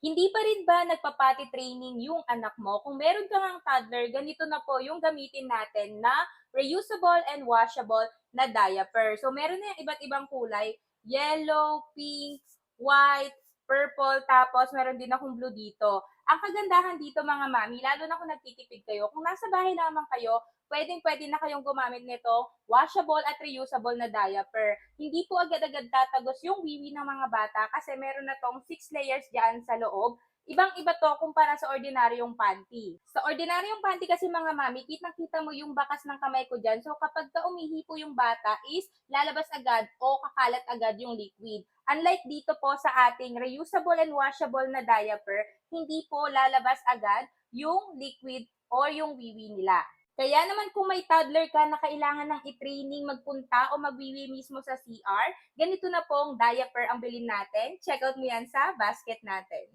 Hindi pa rin ba nagpa-potty training yung anak mo? Kung meron ka ngang toddler, ganito na po yung gamitin natin na reusable and washable na diaper. So, meron na yung iba't ibang kulay, yellow, pink, white, purple, tapos meron din akong blue dito. Ang kagandahan dito mga mami, lalo na kung nagtitipid kayo, kung nasa bahay lamang kayo, pwedeng-pwede na kayong gumamit nito, washable at reusable na diaper. Hindi po agad-agad tatagos yung wiwi ng mga bata kasi meron na tong 6 layers dyan sa loob. Ibang-iba to kumpara sa ordinaryong panty. Sa ordinaryong panty kasi mga mami, kitang-kita mo yung bakas ng kamay ko dyan. So kapag ka umihi po yung bata is lalabas agad o kakalat agad yung liquid. Unlike dito po sa ating reusable and washable na diaper, hindi po lalabas agad yung liquid o yung wiwi nila. Kaya naman kung may toddler ka na kailangan ng i-training magpunta o magwiwi mismo sa CR, ganito na pong diaper ang bilhin natin. Check out mo yan sa basket natin.